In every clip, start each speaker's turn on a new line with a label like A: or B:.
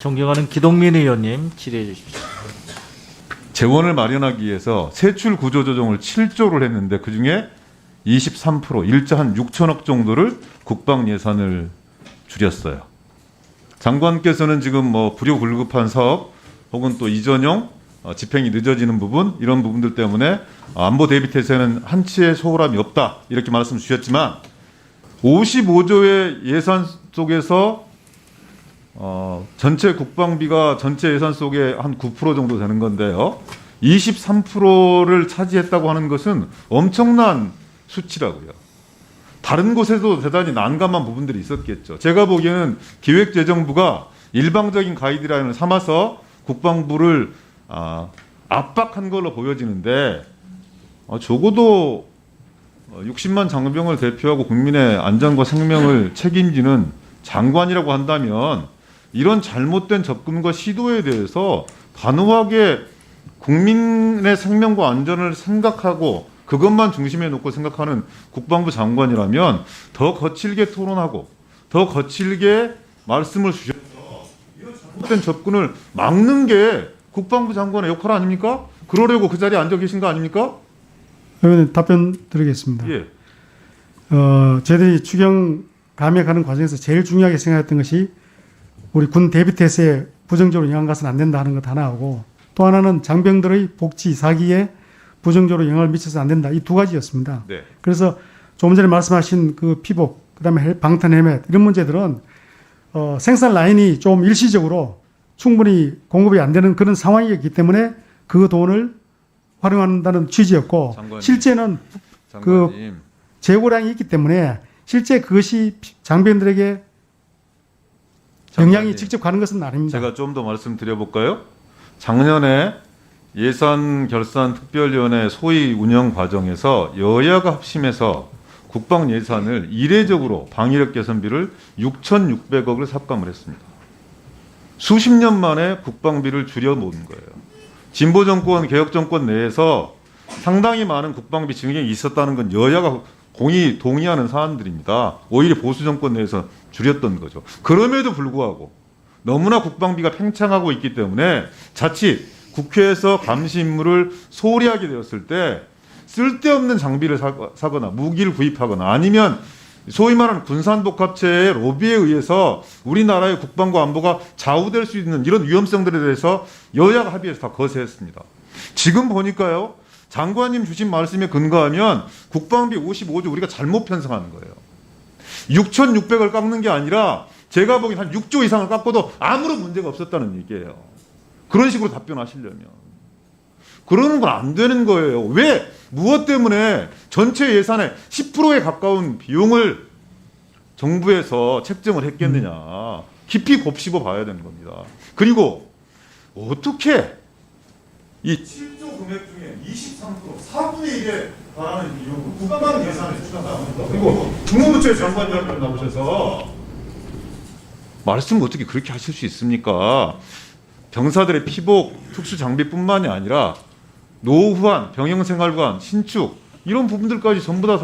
A: 존경하는 기동민 의원님 질의해 주십시오.
B: 재원을 마련하기 위해서 세출 구조 조정을 7조를 했는데 그중에 23% 일자 한 6천억 정도를 국방 예산을 줄였어요. 장관께서는 지금 뭐 불효불급한 사업 혹은 또 이전용 집행이 늦어지는 부분 이런 부분들 때문에 안보 대비 태세는 한치의 소홀함이 없다 이렇게 말씀 주셨지만 55조의 예산 속에서 전체 국방비가 전체 예산 속에 한 9% 정도 되는 건데요. 23%를 차지했다고 하는 것은 엄청난 수치라고요. 다른 곳에도 대단히 난감한 부분들이 있었겠죠. 제가 보기에는 기획재정부가 일방적인 가이드라인을 삼아서 국방부를 압박한 걸로 보여지는데 적어도 60만 장병을 대표하고 국민의 안전과 생명을 책임지는 장관이라고 한다면 이런 잘못된 접근과 시도에 대해서 단호하게 국민의 생명과 안전을 생각하고 그것만 중심에 놓고 생각하는 국방부 장관이라면 더 거칠게 토론하고 더 거칠게 말씀을 주셔서 이런 잘못된 접근을 막는 게 국방부 장관의 역할 아닙니까? 그러려고 그 자리에 앉아 계신 거 아닙니까?
C: 의원님 답변 드리겠습니다.
B: 예.
C: 저희들이 추경 감액하는 과정에서 제일 중요하게 생각했던 것이 우리 군 대비태세에 부정적으로 영향 가서는 안 된다 하는 것 하나하고 또 하나는 장병들의 복지, 사기에 부정적으로 영향을 미쳐서 안 된다. 이 두 가지였습니다.
B: 네.
C: 그래서 조금 전에 말씀하신 그 피복, 그다음에 방탄 헬멧 이런 문제들은 생산 라인이 좀 일시적으로 충분히 공급이 안 되는 그런 상황이기 때문에 그 돈을 활용한다는 취지였고
B: 장관님.
C: 실제는
B: 장관님.
C: 재고량이 있기 때문에 실제 그것이 장병들에게 영향이
B: 장관님.
C: 직접 가는 것은 아닙니다.
B: 제가 좀 더 말씀드려볼까요? 작년에 예산결산특별위원회 소위 운영 과정에서 여야가 합심해서 국방 예산을 이례적으로 방위력 개선비를 6,600억을 삭감을 했습니다. 수십 년 만에 국방비를 줄여놓은 거예요. 진보정권, 개혁정권 내에서 상당히 많은 국방비 증액이 있었다는 건 여야가 동의하는 사안들입니다. 오히려 보수정권 내에서 줄였던 거죠. 그럼에도 불구하고 너무나 국방비가 팽창하고 있기 때문에 자칫 국회에서 감시 임무를 소홀히 하게 되었을 때 쓸데없는 장비를 사거나 무기를 구입하거나 아니면 소위 말하는 군산복합체의 로비에 의해서 우리나라의 국방과 안보가 좌우될 수 있는 이런 위험성들에 대해서 여야가 합의해서 다 거세했습니다. 지금 보니까요. 장관님 주신 말씀에 근거하면 국방비 55조 우리가 잘못 편성하는 거예요. 6,600을 깎는 게 아니라 제가 보기엔 한 6조 이상을 깎고도 아무런 문제가 없었다는 얘기예요. 그런 식으로 답변하시려면. 그러는 건 안 되는 거예요. 왜? 무엇 때문에 전체 예산의 10%에 가까운 비용을 정부에서 책정을 했겠느냐. 깊이 곱씹어 봐야 되는 겁니다. 그리고 어떻게 이 7조 금액 중에 23% 4분의 1에 달하는 비용을 국방 예산에 추가합니다. 그리고 중무부처의 장관님 나오셔서 말씀을 어떻게 그렇게 하실 수 있습니까? 병사들의 피복, 특수장비뿐만이 아니라 노후환, 병영생활관, 신축 이런 부분들까지 전부 다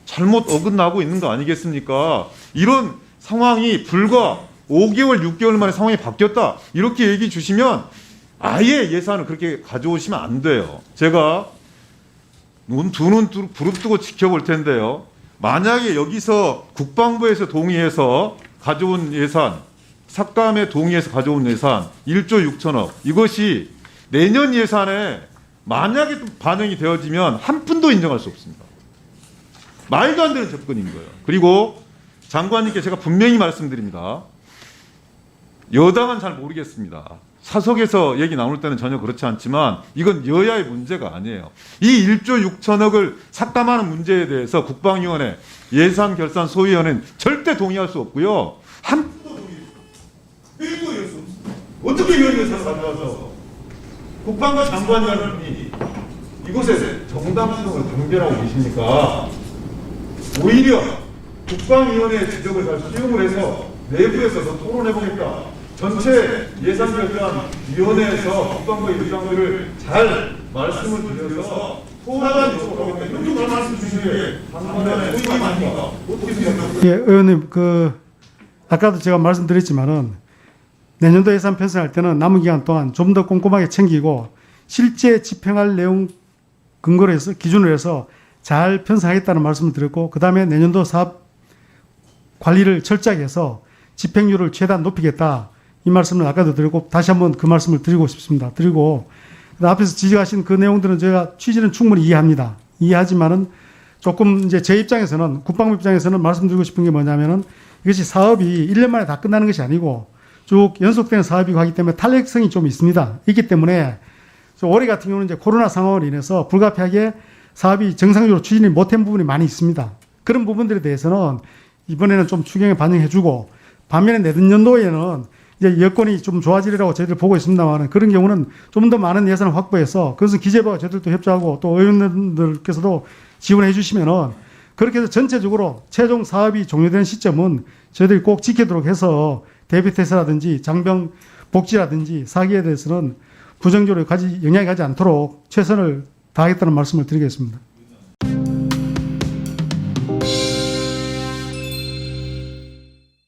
B: 잘못 어긋나고 있는 거 아니겠습니까? 이런 상황이 불과 5개월, 6개월 만에 상황이 바뀌었다. 이렇게 얘기 주시면 아예 예산을 그렇게 가져오시면 안 돼요. 제가 두 눈 부릅뜨고 지켜볼 텐데요. 만약에 여기서 국방부에서 동의해서 가져온 예산, 삭감에 동의해서 가져온 예산 1조 6천억 이것이 내년 예산에 만약에 또 반영이 되어지면 한 푼도 인정할 수 없습니다. 말도 안 되는 접근인 거예요. 그리고 장관님께 제가 분명히 말씀드립니다. 여당은 잘 모르겠습니다. 사석에서 얘기 나올 때는 전혀 그렇지 않지만 이건 여야의 문제가 아니에요. 이 1조 6천억을 삭감하는 문제에 대해서 국방위원회, 예산결산소위원회는 절대 동의할 수 없고요. 한 푼도 동의할 수 없습니다. 어떻게 이런 예산을 가져와서 국방부 장관이라는 분이 이곳에 정당성을 강변하고 계십니까? 오히려 국방위원회의 지적을 잘 수용을 해서 내부에서 더 토론해보겠다. 전체 예산결산위원회에서 국방부의 입장들을 잘 말씀을 드려서 소홀한 요청을 하겠다. 이렇게 말씀 주시는 게 장관의 소임이 아닙니까? 어떻게 생각하세요?
C: 예, 의원님 아까도 제가 말씀드렸지만은 내년도 예산 편성할 때는 남은 기간 동안 좀 더 꼼꼼하게 챙기고 실제 집행할 내용 근거로 해서 기준으로 해서 잘 편성하겠다는 말씀을 드렸고 그다음에 내년도 사업 관리를 철저하게 해서 집행률을 최대한 높이겠다. 이 말씀을 아까도 드렸고 다시 한번 그 말씀을 드리고 싶습니다. 드리고 앞에서 지적하신 그 내용들은 제가 취지는 충분히 이해합니다. 이해하지만은 조금 이제 제 입장에서는 국방부 입장에서는 말씀드리고 싶은 게 뭐냐면은 이것이 사업이 1년 만에 다 끝나는 것이 아니고 쭉 연속되는 사업이고 하기 때문에 탄력성이 좀 있습니다. 있기 때문에 올해 같은 경우는 이제 코로나 상황으로 인해서 불가피하게 사업이 정상적으로 추진이 못한 부분이 많이 있습니다. 그런 부분들에 대해서는 이번에는 좀 추경에 반영해주고 반면에 내년도에는 이제 여건이 좀 좋아지리라고 저희들 보고 있습니다만 그런 경우는 좀 더 많은 예산을 확보해서 그것은 기재부와 저희들도 협조하고 또 의원님들께서도 지원해 주시면은 그렇게 해서 전체적으로 최종 사업이 종료되는 시점은 저희들이 꼭 지키도록 해서 대비태세라든지 장병 복지라든지 사기에 대해서는 부정적으로 영향이 가지 않도록 최선을 다하겠다는 말씀을 드리겠습니다.